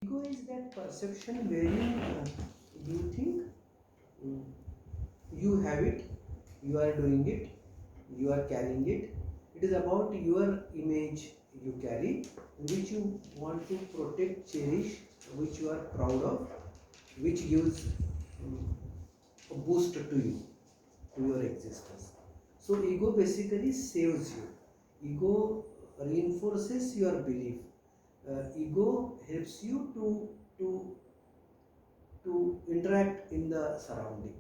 Ego is that perception wherein you think mm, you have it, you are doing it, you are carrying it. It is about your image you carry, which you want to protect, cherish, which you are proud of, which gives a boost to you, to your existence. So, ego basically saves you. Ego reinforces your belief. Ego helps you to to interact in the surrounding,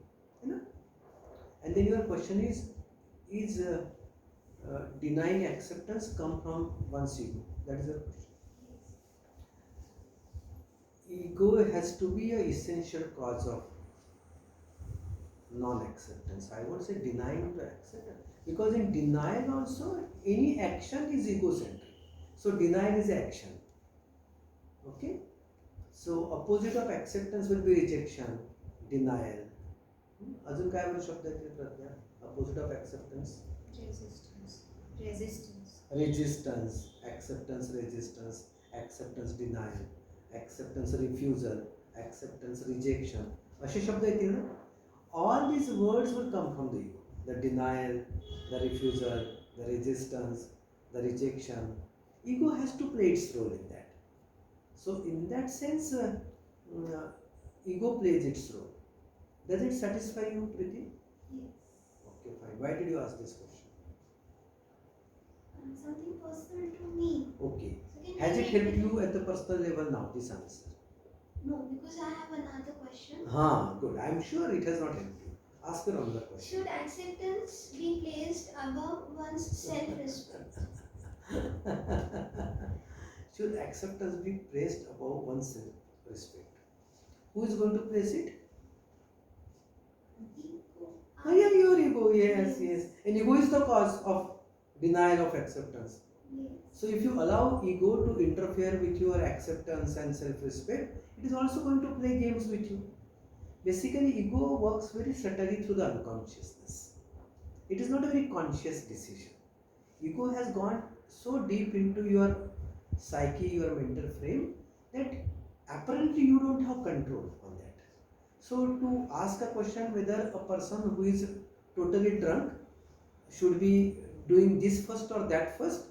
you know. And then your question is denying acceptance come from one's ego? That is the question. Ego has to be a essential cause of non-acceptance. I won't say denying to accept, because in denial also any action is egocentric. So denial is action. Okay. So opposite of acceptance will be rejection, denial. अजून काय बोलू शब्द आहे प्रज्ञा? Opposite of acceptance? Resistance. Resistance. Resistance, acceptance, resistance, acceptance, denial, acceptance, refusal, acceptance, rejection. असे शब्द येतील ना? All these words will come from the ego. The denial, the refusal, the resistance, the rejection. Ego has to play its role in that. So in that sense, ego plays its role. Does it satisfy you, Preeti? Yes. Okay, fine. Why did you ask this question? Something personal to me. Okay. So Has it helped you at the personal level now, this answer? No, because I have another question. Good. I'm sure it has not helped you. Ask her another question. Should acceptance be placed above one's self-respect? Should acceptance be placed above one's self-respect? Who is going to place it? Ego. Oh, yeah, your ego. Yes. And ego is the cause of denial of acceptance. Yes. So if you allow ego to interfere with your acceptance and self-respect, it is also going to play games with you. Basically, ego works very subtly through the unconsciousness. It is not a very conscious decision. Ego has gone so deep into your psyche, your mental frame, that apparently you don't have control on that. So to ask a question whether a person who is totally drunk should be doing this first or that first,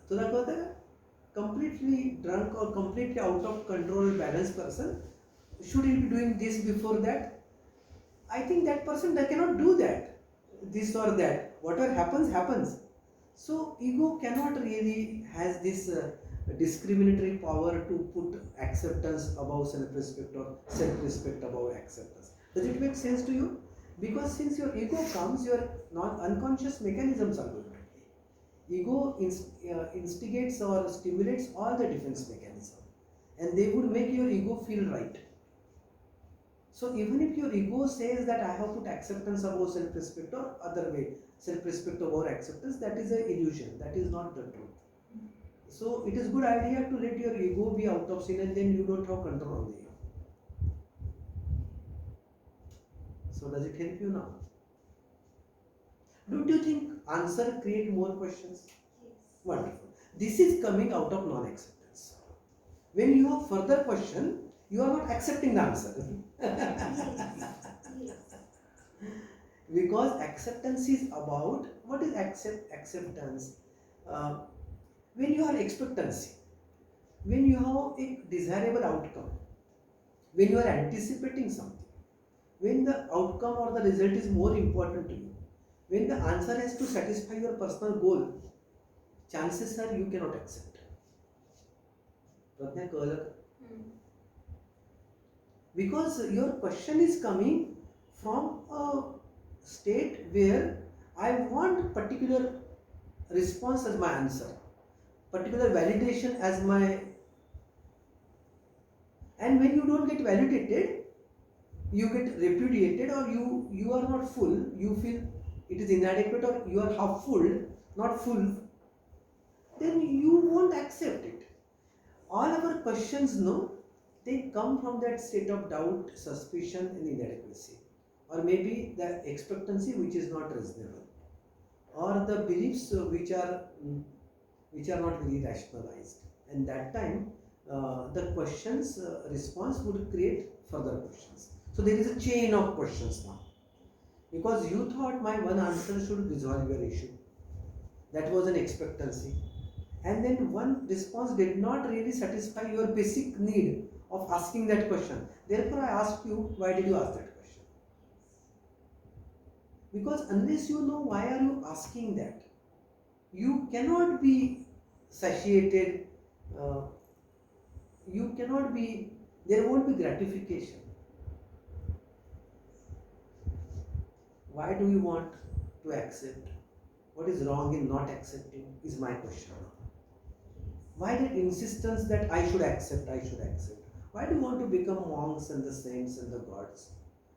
तुला कळतं का? Completely drunk or completely out of control balanced person, should he be doing this before that? I think that person that cannot do that, this or that. Whatever happens. So ego cannot really has this discriminatory power to put acceptance above self-respect or self-respect above acceptance. Does it make sense to you? Because since your ego comes, your unconscious mechanisms are going to play. Ego instigates or stimulates all the defense mechanism, and they would make your ego feel right. So even if your ego says that I have put acceptance above self-respect or other way, self-respect over acceptance, that is an illusion. That is not the truth. So it is good idea to let your ego be out of scene, and then you don't have control on the ego. So does it help you now? Don't you think answer create more questions? Yes. Wonderful. This is coming out of non-acceptance. When you have further question, you are not accepting the answer. Yes. Because acceptance is about, what is acceptance? When you are expectancy, when you have a desirable outcome, when you are anticipating something, when the outcome or the result is more important to you, when the answer has to satisfy your personal goal, chances are you cannot accept. प्रज्ञा कळलं का? Because your question is coming from a state where I want particular response as my answer, particular validation as my, and when you don't get validated, you get repudiated, or you are not full, you feel it is inadequate, or you are half full, not full, then you won't accept it. All our questions, no, they come from that state of doubt, suspicion and inadequacy, or maybe the expectancy which is not reasonable, or the beliefs which are not very rationalized. And that time the questions response would create further questions. So there is a chain of questions now, because you thought my one answer should resolve your issue. That was an expectancy, and then one response did not really satisfy your basic need of asking that question. Therefore I asked you, why did you ask that question? Because unless you know why are you asking that, you cannot be satiated, uh, you cannot be, there won't be gratification. Why do you want to accept? What is wrong in not accepting is my question now. Why that insistence that I should accept, I should accept? Why do you want to become monks and the saints and the gods?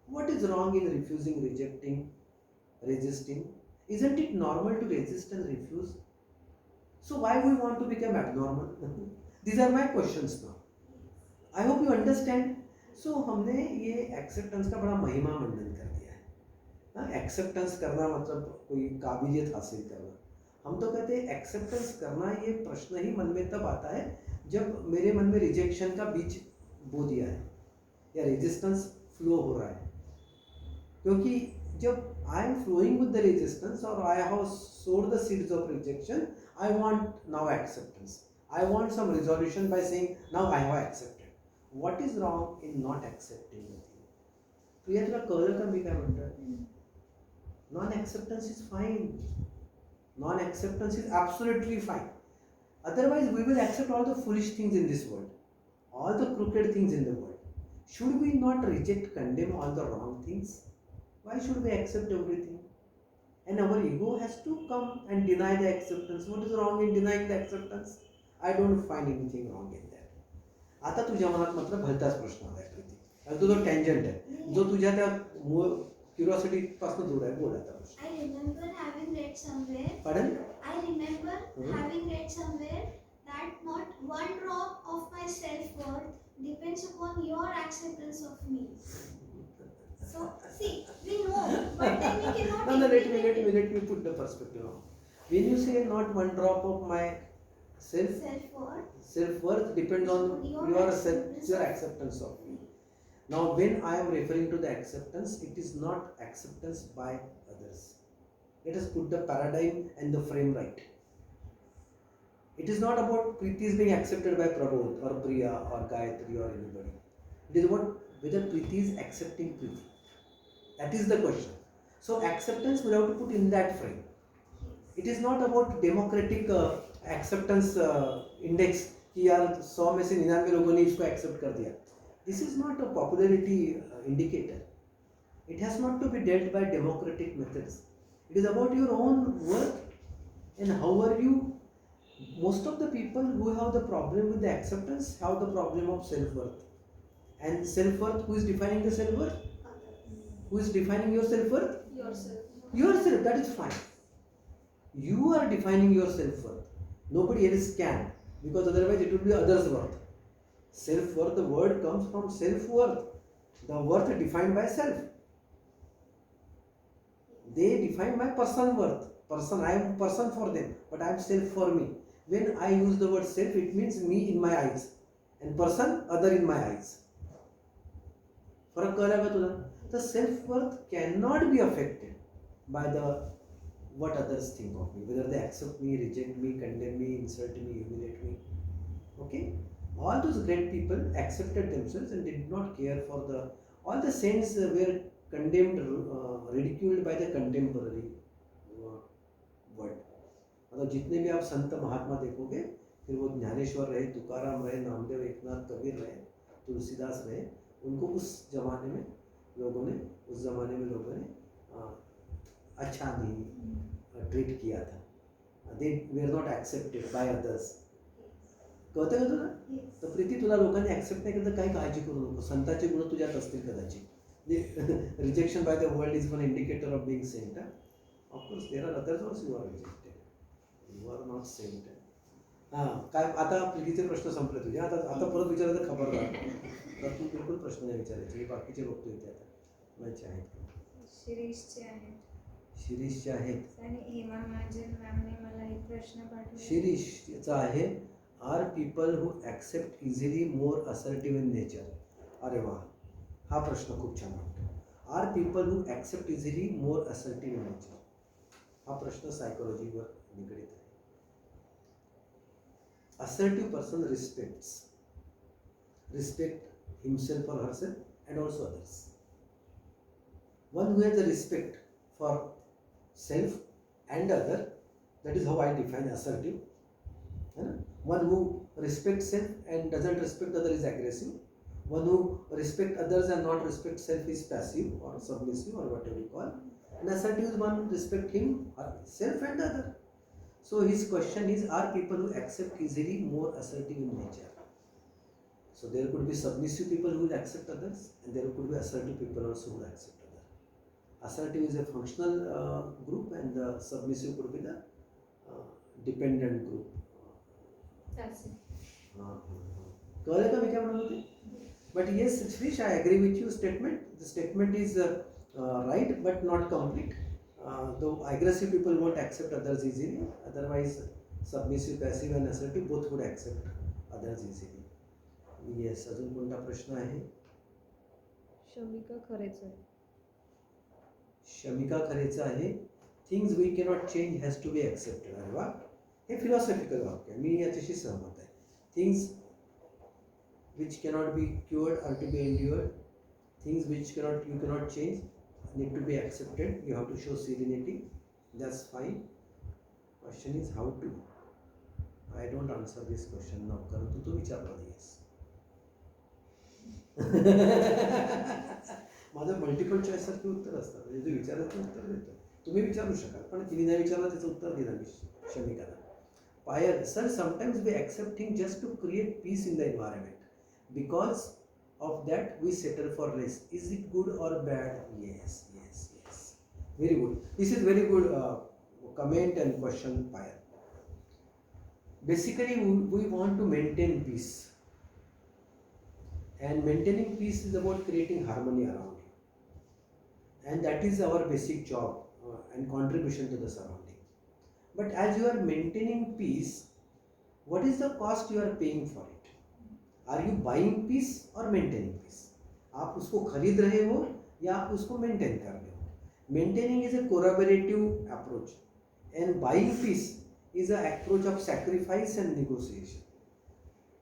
What is wrong in refusing, rejecting, resisting? Isn't it normal to resist and refuse? So why we want to become abnormal? These are my questions now. I hope you understand. So हमने ये acceptance का बड़ा महिमा मंडन कर दिया है. Acceptance करना मतलब कोई काबिलियत हासिल करना. हम तो कहते हैं एक्सेप्टेंस करना, ये प्रश्न ही मन में तब आता है जब मेरे मन में रिजेक्शन का बीज बो दिया है या रेजिस्टेंस फ्लो हो रहा है. क्योंकि जब I am flowing with the resistance और I have sowed the seeds of rejection, I want now acceptance. I want some resolution by saying now I have accepted. What is wrong in not accepting? Priya तुला कळलं का मी काय म्हणतोय? Non acceptance is fine. Non-acceptance is absolutely fine. Otherwise, we will accept all the foolish things in this world, all the crooked things in the world. Should we not reject, condemn all the wrong things? Why should we accept everything? And our ego has to come and deny the acceptance. What is wrong in denying the acceptance? I don't find anything wrong in that. आता तुझ्या मनात मात्र भलताच प्रश्न आलाय प्रीती. तो जो tangent आहे, जो तुझ्या त्या क्युरिओसिटी पासून दूर आहे. बोल आता. I remember having read somewhere. Pardon? I remember having read somewhere that not one drop of my self-worth depends upon your acceptance of me. So, see, we know, but then we cannot. No, let me put the perspective on. When you say not one drop of my self-worth depends on your acceptance of me. Now, when I am referring to the acceptance, it is not acceptance by others. Let us put the paradigm and the frame right. It is not about Preeti is being accepted by Prabodh or Priya or Gayatri or anybody. It is about whether Preeti is accepting Preeti. That is the question. So acceptance we have to put in that frame. It is not about democratic acceptance index कि यार 100 में से 99 लोगों ने इसको accept कर दिया. This is not a popularity indicator. It has not to be dealt by democratic methods. It is about your own worth and how are you. Most of the people who have the problem with the acceptance have the problem of self-worth. And self-worth, who is defining the self-worth? Who is defining your self-worth? Yourself. Yourself, that is fine. You are defining your self-worth. Nobody else can, because otherwise it will be others' worth. Self-worth, the word comes from self-worth. The worth defined by self. They define my person worth. Person, I am person for them, but I am self for me. When I use the word self, it means me in my eyes, and person, other in my eyes. फरक कळला का तुला? The self-worth cannot be affected by the what others think of me, whether they accept me, reject me, condemn me, insult me, humiliate me. Okay? All those great people accepted themselves and did not care for the. All the saints were condemned, ridiculed by the contemporary world. मतलब जितने भी आप संत महात्मा देखोगे, फिर वो ज्ञानेश्वर रहे, तुकाराम रहे, नामदेव, एकनाथ, कबीर रहे, तुलसीदास रहे, उनको उस जमाने में लोगों ने अच्छा नहीं ट्रीट किया था. They were not accepted by others. कळतं का तुला? तर प्रीती, तुला लोकांनी ऍक्सेप्ट नाही केलं तर काही काळजी करू नको. संतांचे गुण तुझ्यात असतील कदाचित. Rejection by the world is one indicator of being saint. Of course, there are others also who are rejected. You are not saint. काय आता प्रीतीचे प्रश्न संपले तुझे. आता परत विचारायचं खबरदार. तर तू बिलकुल प्रश्न नाही विचारायचे. हे बाकीचे बघतोय ते आता. माझे आहेत. शिरीषचे आहेत. शिरीषचे आहेत. आणि हेमा महाजन मॅमने मला एक प्रश्न पाठवला. शिरीषचा आहे. Are people who accept easily more assertive in nature. अरे वा, हा प्रश्न खूप छान वाटतो. Are people who accept easily more assertive in nature. हा प्रश्न सायकोलॉजीवर निगडीत आहे. Assertive person respect himself or herself and also others. One who has a respect for self and other, that is how I define assertive. One who respects self and doesn't respect other is aggressive. One who respects others and not respect self is passive or submissive or whatever you call. And assertive is one who respect self and other. So his question is, are people who accept easily more assertive in nature? So there could be submissive people who will accept others, and there could be assertive people also who will accept others. Assertive is a functional group, and the submissive could be the dependent group. कळलं का मी काय म्हणत होते? But yes, Shrish, I agree with you statement. The statement is right, but not complete. Though aggressive people won't accept others easily, otherwise submissive, passive and assertive both would accept others easily. Yes, अजून कोणता प्रश्न आहे? शमिका खरेच आहे. शमिका खरेचा आहे. Things we cannot change has to be accepted. अरे वा, हे फिलॉसॉफिकल वाक्य आहे, मी याच्याशी सहमत आहे. Things which cannot be cured are to be endured. Things which you cannot change need to be accepted. You have to show serenity. That's fine. Question is how to. I don't answer this question now. परंतु तू विचारला this. माझं multiple choice सारखी उत्तर असतात. म्हणजे तू विचारलं ते उत्तर देतो. तुम्ही विचारू शकाल, पण तिने नाही विचारलं त्याचं उत्तर दिलं मी शमिकाला. पायल, sir, sometimes we accept things just to create peace in the environment. Because of that we settle for less. Is it good or bad? Yes. Very good. This is very good comment and question, Payal. Basically we want to maintain peace, and maintaining peace is about creating harmony around you, and that is our basic job and contribution to the surrounding. But as you are maintaining peace, what is the cost you are paying for it? Are you buying peace or maintaining peace? आप उसको खरीद रहे हो या आप उसको maintain कर रहे हो? Maintaining is a collaborative approach, and buying peace is an approach of sacrifice and negotiation.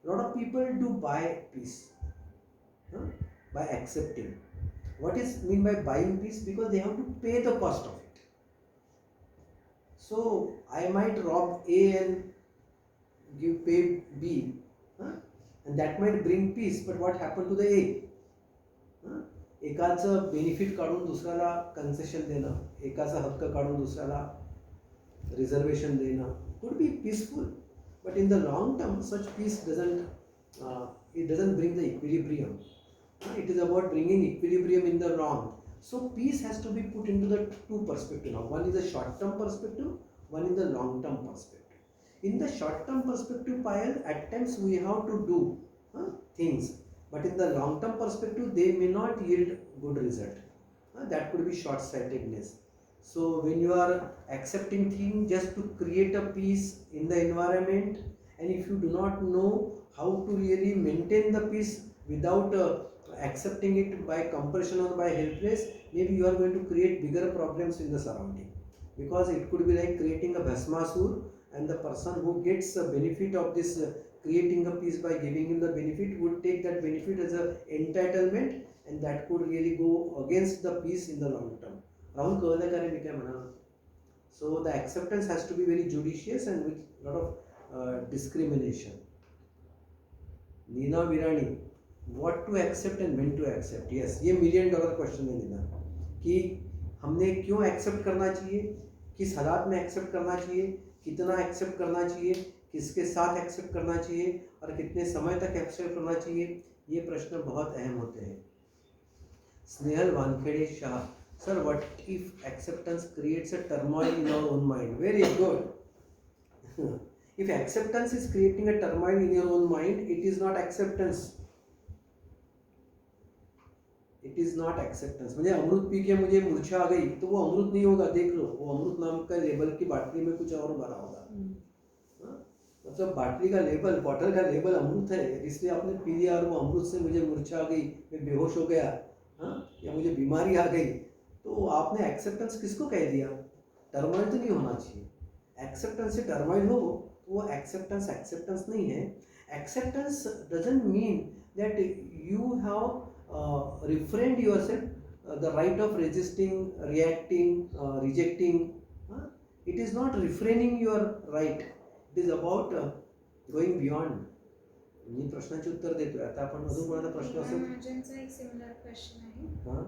A lot of people do buy peace by accepting. What is mean by buying peace? Because they have to pay the cost of it. So I might rob A and pay B. And that might bring peace, but what happened to the A? एकाचं benefit काढून दुसऱ्याला concession देणं, एकाचा हक्क काढून दुसऱ्याला reservation देणं could be peaceful, but in the long term such peace doesn't bring the equilibrium. It is about bringing equilibrium in the wrong. So peace has to be put into the two perspective now. One is the short term perspective, one is the long term perspective. In the short term perspective, Payal, at times we have to do things, but in the long term perspective they may not yield good result. That could be short sightedness. So when you are accepting things just to create a peace in the environment, and if you do not know how to really maintain the peace without accepting it by compulsion or by helpless, maybe you are going to create bigger problems in the surrounding, because it could be like creating a Bhasmasur, and the person who gets the benefit of this creating a peace by giving him the benefit would take that benefit as a entitlement, and that could really go against the peace in the long term. Rahul, कळलं का रे मी काय म्हणालो? So the acceptance has to be very judicious and with lot of discrimination. Nina Virani, what to accept and when to accept? Yes, ये $1 million question है नीना, कि हमने क्यों एक्सेप्ट करना चाहिए, किस हालात में एक्सेप्ट करना चाहिए, कितना एक्सेप्ट करना चाहिए, किसके साथ एक्सेप्ट करना चाहिए और कितने समय तक एक्सेप्ट करना चाहिए, ये प्रश्न बहुत अहम होते हैं. Snehal Wankhede Shah, sir what if acceptance creates a turmoil in our own mind? Very good. If acceptance is creating a turmoil in your own mind, it is not acceptance. It is not acceptance. म्हणजे अमृत P के मुझे मूर्छा आ गई तो वो अमृत नहीं होगा, देख लो, वो अमृत नाम का लेबल की बाटली में कुछ और भरा होगा. मतलब बाटली का लेबल, बॉटल का लेबल अमृत है, इसलिए आपने पी लिया और वो अमृत से मुझे मूर्छा आ गई, मैं बेहोश हो गया, हाँ, या मुझे बीमारी आ गई, तो आपने एक्सेप्टेंस किसको कह दिया? टर्माइल तो नहीं होना चाहिए। एक्सेप्टेंस से टर्माइल हो तो वो एक्सेप्टेंस एक्सेप्टेंस नहीं है। Acceptance doesn't mean that you have refrain yourself the right of resisting, reacting, rejecting. It is not refraining your right. It is about going beyond. मी प्रश्नाचे उत्तर देतोय. आता आपण अजून कोणाचा प्रश्न असेल? महाजनचा एक सिमिलर क्वेश्चन आहे हां,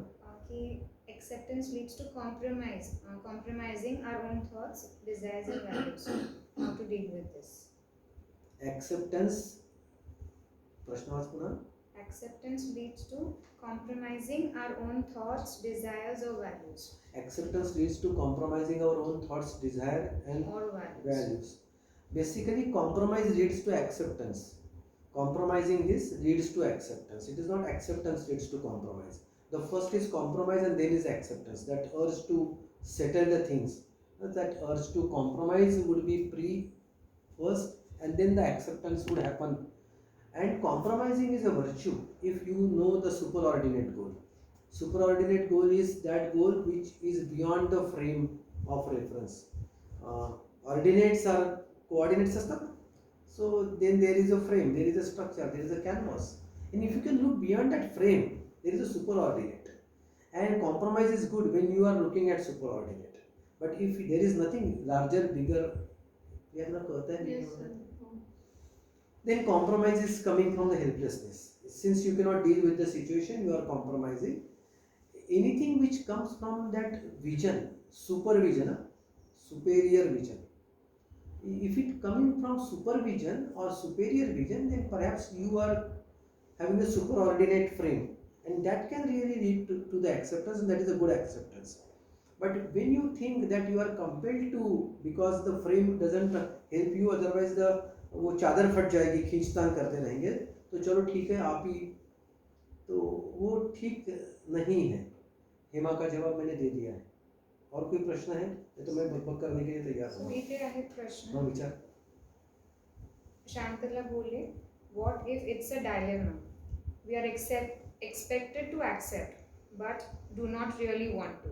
की acceptance leads to compromising our own thoughts, desires and values. How to deal with this? acceptance. प्रश्न वाच पुन्हा. Acceptance leads to compromising our own thoughts, desires or values. Acceptance leads to compromising our own thoughts, desire and Or values. values. Basically, compromise leads to acceptance. Compromising this leads to acceptance. It is not acceptance leads to compromise. The first is compromise and then is acceptance. That urge to settle the things, that urge to compromise would be first, and then the acceptance would happen. And compromising is a virtue if you know the superordinate goal. Superordinate goal is that goal which is beyond the frame of reference. Ordinates are coordinates असतात. So then there is a frame, there is a structure, there is a canvas. And if you can look beyond that frame, there is a superordinate. And compromise is good when you are looking at superordinate. But if there is nothing larger, bigger, यातना कळत आहे? Yes, sir. Then compromise is coming from the helplessness. Since you cannot deal with the situation, you are compromising. Anything which comes from that vision, supervision, superior vision. If it coming from supervision or superior vision, then perhaps you are having a superordinate frame, and that can really lead to the acceptance, and that is a good acceptance. But when you think that you are compelled to, because the frame doesn't help you, otherwise वो चादर फट जाएगी, खींचतान करते रहेंगे, तो चलो ठीक है आप ही, तो वो ठीक नहीं है. हेमा का जवाब मैंने दे दिया है. और कोई प्रश्न है? ये तो मैं बकबक करने के लिए तैयार हूँ. इथे आहे प्रश्न. हाँ, विचार. शांतला बोले, what if it's a dilemma? We are expected to accept, but do not really want to.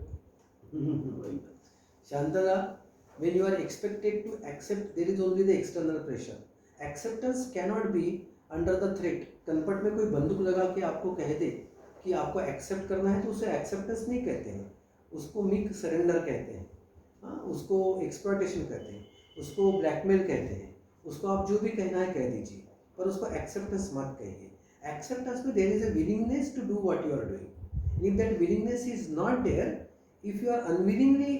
Shantala, when you are expected to accept, there is only the external pressure. Acceptance cannot be under the threat. कनपट में कोई बंदूक लगा के आपको कह दे कि आपको accept करना है, तो उसे एक्सेप्टेंस नहीं कहते हैं, उसको मिक सरेंडर कहते हैं. हाँ, उसको एक्सप्लॉयटेशन कहते हैं, उसको ब्लैकमेल कहते हैं, उसको आप जो भी कहना है कह दीजिए, पर उसको एक्सेप्टेंस मत कहिए. एक्सेप्टेंस में there is a willingness to do what you are doing. If that willingness is not there, if you are unwillingly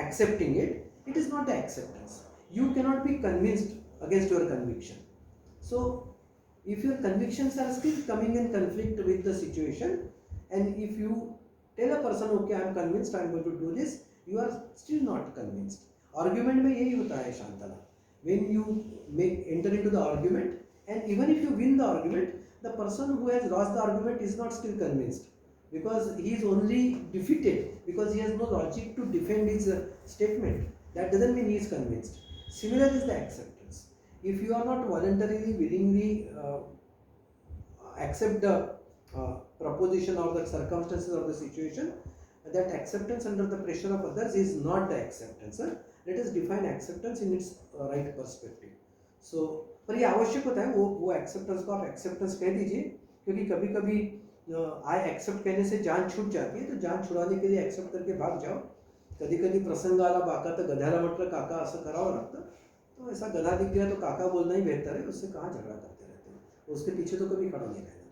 accepting it, it is not the acceptance. You cannot be convinced against your conviction. So if your convictions are still coming in conflict with the situation, and if you tell a person, okay, I am convinced, I am going to do this, you are still not convinced. Argument में यही होता है शांतला. When you enter into the argument, and even if you win the argument, the person who has lost the argument is not still convinced, because he is only defeated, because he has no logic to defend his statement. That doesn't mean he is convinced. Similar is the acceptance. If you are not voluntarily, willingly accept the proposition or the circumstances of the situation, that acceptance under the pressure of others is not the acceptance. Let us define acceptance in its right perspective. So पर ये आवश्यक होता है, वो acceptance को आप acceptance कह दीजिए, क्योंकि कभी कभी आई एक्सेप्ट कहने से जान छूट जाती है, तो जान छुड़ाने के लिए एक्सेप्ट करके भाग जाओ. कधी कधी प्रसंग आला बाका तर गध्याला म्हटलं काका असं करावं लागतं, तो ऐसा गधा दिख गया तो काका बोलना ही बेहतर है, उससे कहाँ झगड़ा करते रहते हैं, उसके पीछे तो कभी खड़ा नहीं रहना.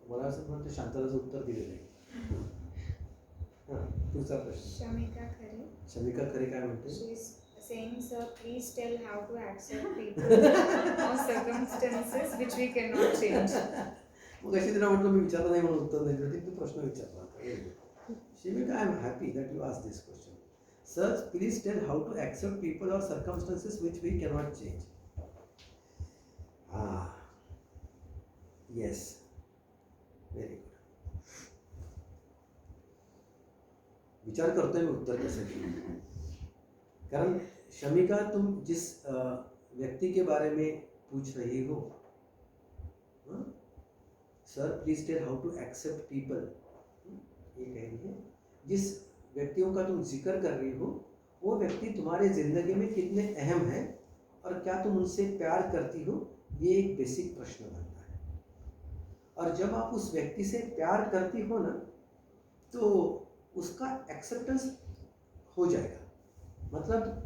मला असं वाटतं शांतलाचं उत्तर दिलेलं आहे. हां, पुढचा प्रश्न. शमिका खरे काय म्हणते? She is saying, sir, please tell how to accept people or circumstances which we cannot change. मग अशी तिला म्हटलं मी विचारलं नाही म्हणून उत्तर नाही दिलं, तू प्रश्न विचारला. Shimika, I am happy that you ask this question. Sir, please tell how to accept people or circumstances which we cannot change. Yes, very good. विचार करतोय मी उत्तर कसं, कारण शमिका, तुम जिस व्यक्ति के बारे में पूछ रही हो, sir please tell how to accept people, ये कह रही है, जिस व्यक्तियों का तुम जिक्र कर रही हो वो व्यक्ति तुम्हारे ज़िंदगी में कितने अहम हैं और क्या तुम उनसे प्यार करती हो, ये एक बेसिक प्रश्न बनता है। और जब आप उस व्यक्ति से प्यार करती हो ना, तो उसका एक्सेप्टेंस हो जाएगा। मतलब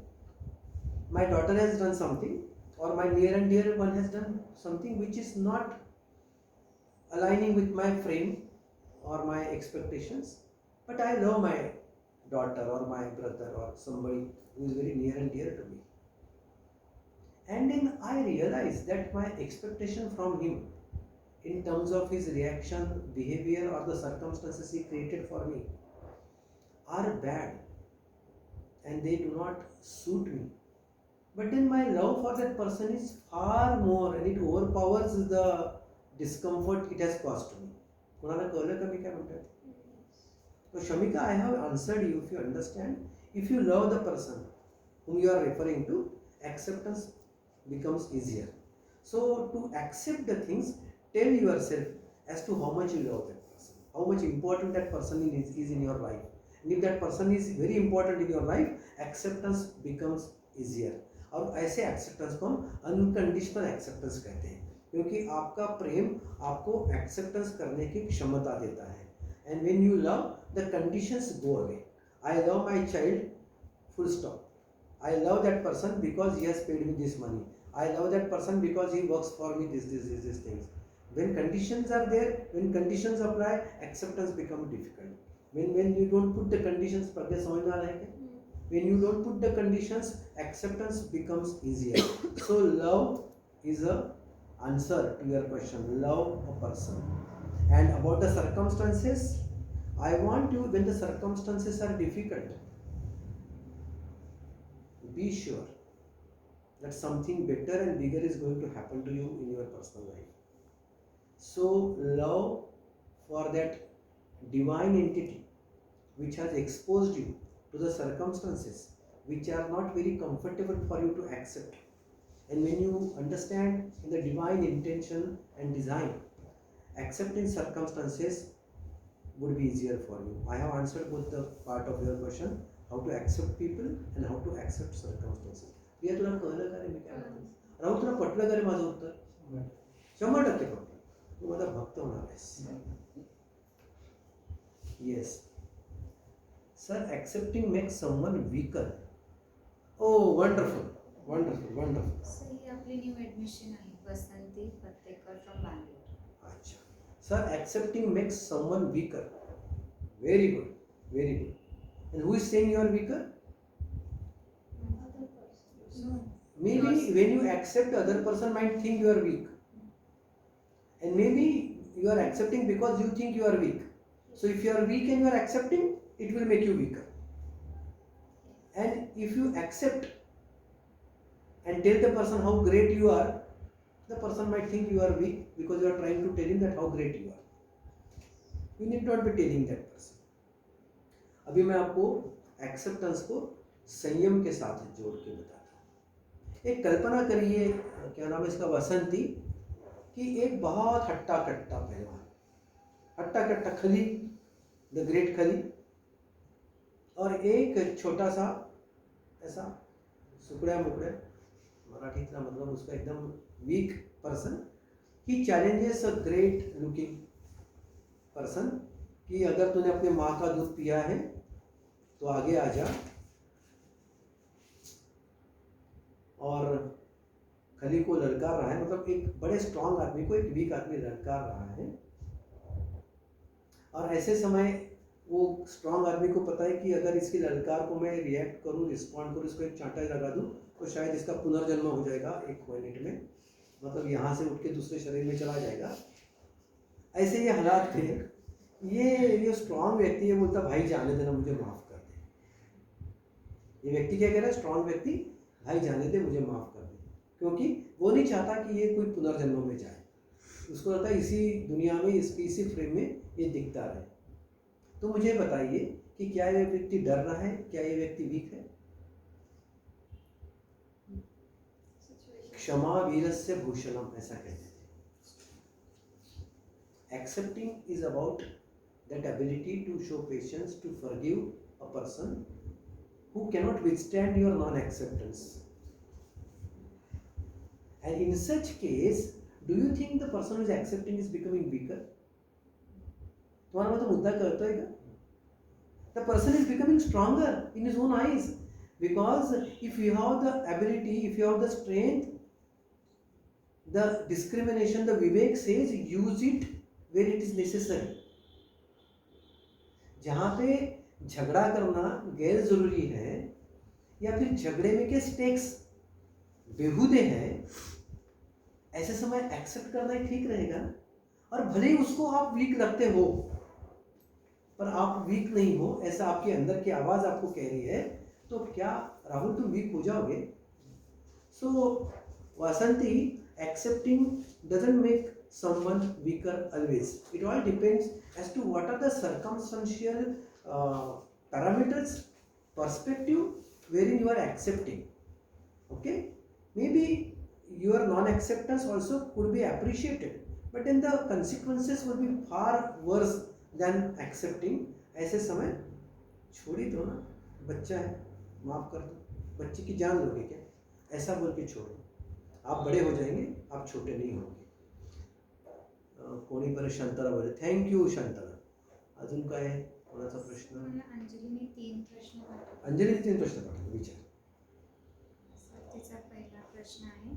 my daughter has done something or my near and dear one has done something which is not aligning with my frame or my expectations, but I love my daughter or my brother or somebody who is very near and dear to me, and then I realize that my expectation from him in terms of his reaction, behavior or the circumstances he created for me are bad and they do not suit me. But then my love for that person is far more and it overpowers the discomfort it has caused me. कोणाला कळलं का मी काय म्हणतोय? So Shamika, I have answered you. If you understand, if you love the person whom you are referring to, acceptance becomes easier. So to accept the things, tell yourself as to how much you love that person, how much important that person is in your life. And if that person is very important in your life, acceptance becomes easier. और ऐसे acceptance को हम unconditional acceptance कहते हैं, क्योंकि आपका प्रेम आपको acceptance करने की क्षमता देता है. And when you love, the conditions go away. I love my child, full stop. I love that person because he has paid me this money. I love that person because he works for me this things. When conditions are there, when conditions apply, acceptance becomes difficult. When you don't put the conditions, प्रज्ञा समझ में आ रहा है क्या? When you don't put the conditions, acceptance becomes easier. So love is a answer to your question. Love a person. And about the circumstances, I want you, when the circumstances are difficult, be sure that something better and bigger is going to happen to you in your personal life. So love for that divine entity which has exposed you to the circumstances which are not very comfortable for you to accept. And when you understand in the divine intention and design, accepting circumstances would be easier for you. I have answered both the part of your question, how to accept people and how to accept circumstances. प्रिया, तुला कळलं का रे मी काय म्हणतो? राहू, तुला पटलं का रे माझं उत्तर? 100% पटलं. तू माझा भक्त होणार आहेस. Yes. Sir, accepting makes someone weaker. Oh, wonderful, wonderful, wonderful. Sir ही आपली न्यू ॲडमिशन आहे, बसंती फतेकर फ्रॉम बँगलोर. अच्छा. Sir, accepting makes someone weaker. Very good, very good. And who is saying you are weaker? Other person. Maybe when you accept, other person might think you are weak. And maybe you are accepting because you think you are weak. So if you are weak and you are accepting, it will make you weaker. And if you accept and tell the person how great you are, the person might think you are weak because you are trying to tell him that how great you are. You need not be telling that person. अभी मैं आपको acceptance को संयम के साथ जोड़ के बताता हूँ. एक कल्पना करिए, क्या नाम है इसका, बसंती, कि एक बहुत हट्टा कट्टा पहलवान, हट्टा कट्टा खली, द ग्रेट खली, और एक छोटा सा ऐसा सुकड़ा मुकड़ा, मराठी इतना मतलब उसका एकदम weak person. He challenges a great looking person कि अगर तूने अपने माँ का दूध पिया है तो आगे आ जा. और खली को ललकार रहा है, मतलब एक बड़े स्ट्रांग आदमी को एक वीक आदमी ललकार रहा है. और ऐसे समय वो स्ट्रांग आदमी को पता है कि अगर इसकी ललकार को मैं रिएक्ट करूँ, रिस्पॉन्ड करूँ, इसको एक चांटा लगा दूँ तो शायद इसका पुनर्जन्म हो जाएगा 1 मिनट में, मतलब यहाँ से उठ के दूसरे शरीर में चला जाएगा. ऐसे ये हालात थे. ये स्ट्रांग व्यक्ति है, बोलता भाई जाने देना, मुझे माफ़ कर दे. ये व्यक्ति क्या कह रहा है? स्ट्रांग व्यक्ति, भाई जाने दे, मुझे माफ़ कर दे, क्योंकि वो नहीं चाहता कि ये कोई पुनर्जन्म में जाए. उसको लगता है इसी दुनिया में, इसी फ्रेम में ये दिखता रहे. तो मुझे बताइए कि क्या ये व्यक्ति डर रहा है, क्या ये व्यक्ति वीक है? क्षमा वीरस्य भूषणम, ऐसा कहते थे. Accepting is about that ability to show patience, to forgive a person who cannot withstand your non-acceptance. And in such case, do you think the person who is accepting is becoming weaker? तुम्हारा मतलब मुद्दा करता है क्या? The person is becoming stronger in his own eyes, because if you have the ability, if you have the strength, the discrimination, the vivek says use it where it is necessary. जहाँ पे झगड़ा करना गैर जरूरी है या फिर झगड़े में के स्टेक्स बेहुदे हैं, ऐसे समय एक्सेप्ट करना ही ठीक रहेगा. और भले ही उसको आप वीक लगते हो, पर आप वीक नहीं हो, ऐसा आपके अंदर की आवाज आपको कह रही है, तो क्या राहुल तुम वीक हो जाओगे? सो वासंती, accepting doesn't make someone weaker always. It all depends as to what are the circumstantial parameters, perspective wherein you are accepting. Okay, maybe your non-acceptance also could be appreciated, but then the consequences would be far worse than accepting. ऐसे समय छोड़ ही दो ना, बच्चा है, माफ कर दो, बच्चे की जान लोगे क्या? ऐसा बोल के छोड़ो. आप बड़े हो जाएंगे, आप छोटे नहीं होंगे. कोणी बरं शांतला बोले. थँक्यू शांतला. अजून काय कोणाचा प्रश्न? मला अंजलीने 3 प्रश्न पाठवले. अंजली 3 प्रश्न पाठवले, विचार. सर, तिचा पहिला प्रश्न आहे,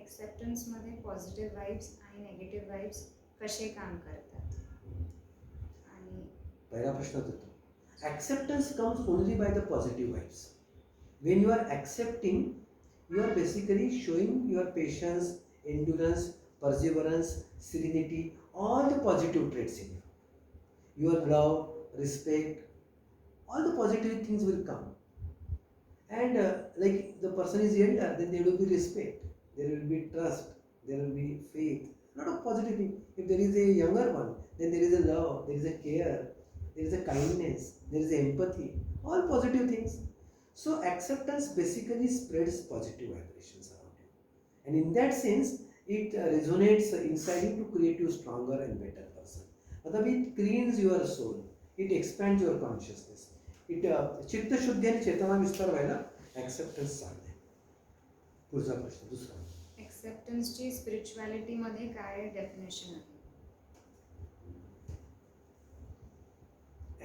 ॲक्सेप्टन्समध्ये पॉझिटिव्ह वाइब्स आणि नेगेटिव्ह वाइब्स कसे काम करतात? आणि पहिला प्रश्न देतो. Acceptance comes only by the positive vibes. When you are accepting, you are basically showing your patience, endurance, perseverance, serenity, all the positive traits in you. Your love, respect, all the positive things will come. And like the person is elder, then there will be respect, there will be trust, there will be faith, a lot of positive things. If there is a younger one, then there is a love, there is a care, there is a kindness, there is a empathy, all positive things. So acceptance basically spreads positive vibrations around you, and in that sense it resonates inside you to create you stronger and better person. मतलब it cleans your soul, it expands your consciousness, it चित्त शुद्धी आणि चेतना विस्तार व्हायला acceptance साधते. पुढचा प्रश्न दुसरा. ॲक्सेप्टन्सची स्पिरिच्युअलिटीमध्ये काय डेफिनेशन आहे?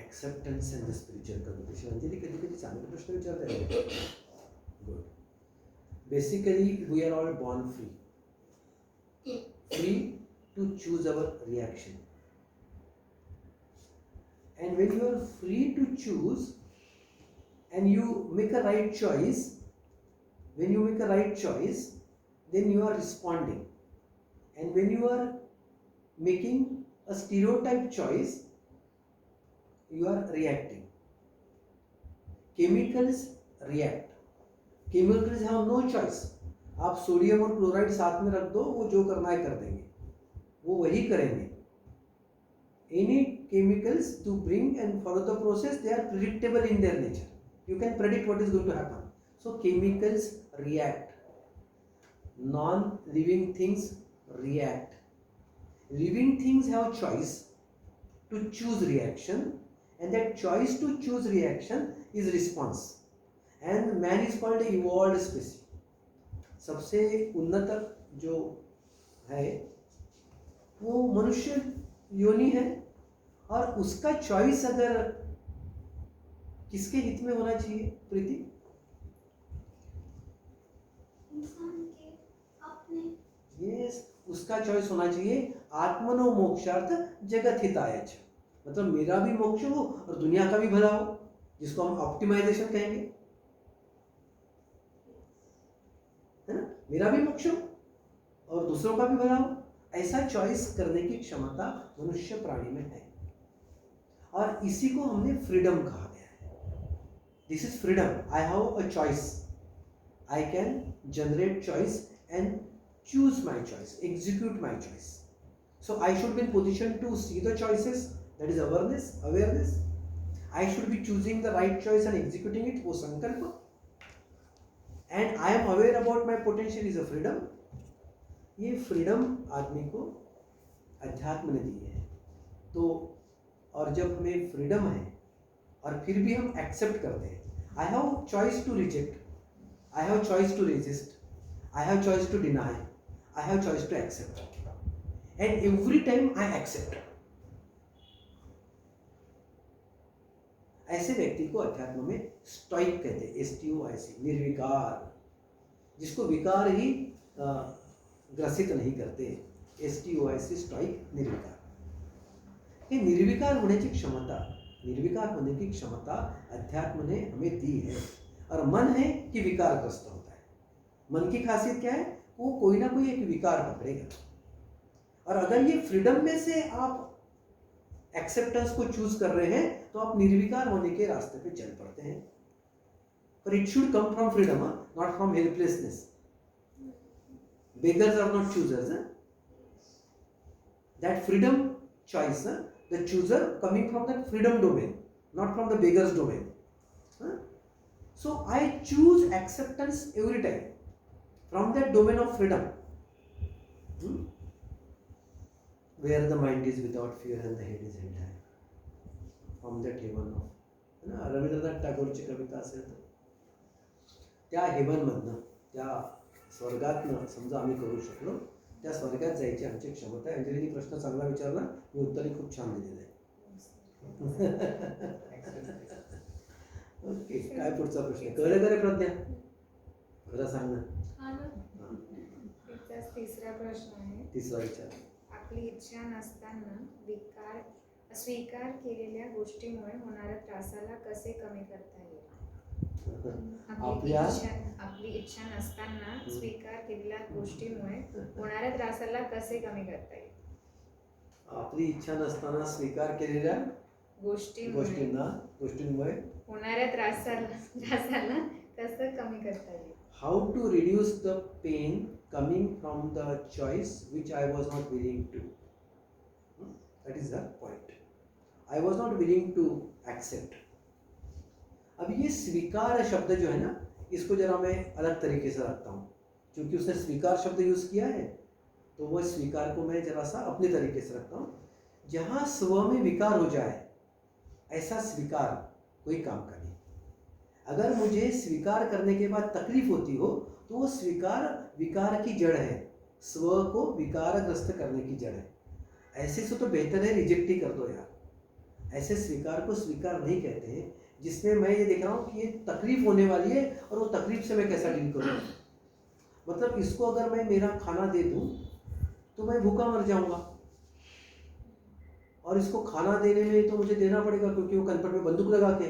Acceptance and the spiritual communication. Anjali कधी कधी चांगले प्रश्न विचारते. Good. Basically we are all born free to choose our reaction. And when you are free to choose and you make a right choice, when you make a right choice, then you are responding. And when you are making a stereotype choice, you are reacting. Chemicals react. Chemicals have no choice. आप sodium और chloride साथ में रख दो, वो जो करना है कर देंगे, वो वही करेंगे. Any chemicals to bring and follow the process, they are predictable in their nature. You can predict what is going to happen. So chemicals react. Non-living things react. Living things have choice to choose reaction, and that choice to choose reaction is response. And man is called an evolved species. सबसे उन्नत जो है वो मनुष्य योनि है, और उसका चॉइस अगर किसके हित में होना चाहिए प्रीति? इंसान के अपने. यस, उसका चॉइस होना चाहिए आत्मनो मोक्षार्थ जगत हिताय च. मतलब मेरा भी मोक्ष हो और दुनिया का भी भला हो, जिसको हम ऑप्टिमाइजेशन कहेंगे, है ना? मेरा भी मोक्ष हो और दूसरों का भी भला हो, ऐसा चॉइस करने की क्षमता मनुष्य प्राणी में है, और इसी को हमने फ्रीडम कहा गया है. This is freedom. I have a choice. I can generate choice and choose my choice, execute my choice. So I should be in position to see the choices, that is awareness. I should be choosing the right choice and executing it, wo sankalpa. And I am aware about my potential is a freedom. ये freedom आदमी को अध्यात्म ने दी है। तो और जब हमें फ्रीडम है और फिर भी हम एक्सेप्ट करते हैं, I have choice to reject, I have choice to resist, I have choice to deny, I have choice to accept, and every time I accept. ऐसे व्यक्ति को अध्यात्म में स्टॉइक कहते हैं, STOIC, निर्विकार, जिसको विकार ही ग्रसित नहीं करते, STOIC, स्टॉइक, निर्विकार। ये निर्विकार होने की क्षमता, निर्विकार होने की क्षमता अध्यात्म ने हमें दी है। और मन है कि विकारग्रस्त होता है। मन की खासियत क्या है? वो कोई ना कोई एक विकार पकड़ेगा। और अगर ये फ्रीडम में से आप एक्सेप्टेंस को चूज कर रहे हैं तो आप निर्विकार होने के रास्ते पे चल पड़ते हैं। पर it should come from freedom, not from helplessness. Beggars are not choosers. That freedom choice, the chooser coming from that freedom domain, not from the beggar's domain. So I choose acceptance every time from that domain of freedom, where the mind is without fear and the head is held high, from that heaven of, है ना, रवींद्रनाथ टागोरची कविता असेल तर त्या हेवनमधनं, त्या स्वर्गातनं समजा आम्ही करू शकलो, त्या स्वर्गात जायची आमची क्षमता आहे. अंजलीने प्रश्न चांगला विचारला, मी उत्तरही खूप छान दिलेलं आहे. ओके, काय पुढचा प्रश्न? कळलं का रे प्रज्ञा? खरं सांग ना. त्याचाच तिसरा प्रश्न आहे. तिसरा विचार. आपली इच्छा नसताना स्वीकार केलेल्या गोष्टीमुळे होणाऱ्या त्रासाला कसे कमी करता येईल? आपली इच्छा नसताना स्वीकार केलेल्या गोष्टीमुळे होणाऱ्या त्रासाला कसे कमी करता येईल? आपली इच्छा नसताना स्वीकार केलेल्या गोष्टीमुळे होणाऱ्या त्रासाला कसं कमी करता येईल? How to reduce the pain coming from the choice which I was not willing to. That is the point. I was not willing to accept. अब ये स्वीकार शब्द जो है ना, इसको जरा मैं अलग तरीके से रखता हूँ, क्योंकि उसने स्वीकार शब्द यूज़ किया है, तो वो स्वीकार को मैं जरा सा अपने तरीके से रखता हूँ. जहाँ स्व में विकार हो जाए ऐसा स्वीकार कोई काम का नहीं. अगर मुझे स्वीकार करने के बाद तकलीफ होती हो तो वो स्वीकार विकार की जड़ है, स्व को विकारग्रस्त करने की जड़ है. ऐसे से तो बेहतर है रिजेक्ट ही कर दो यार. ऐसे स्वीकार को स्वीकार नहीं कहते हैं जिसमें मैं ये देख रहा हूँ कि ये तकलीफ होने वाली है और वो तकलीफ से मैं कैसा डील करूँ. मतलब इसको अगर मैं मेरा खाना दे दूँ तो मैं भूखा मर जाऊँगा, और इसको खाना देने में तो मुझे देना पड़ेगा क्योंकि वो कनपट में बंदूक लगा के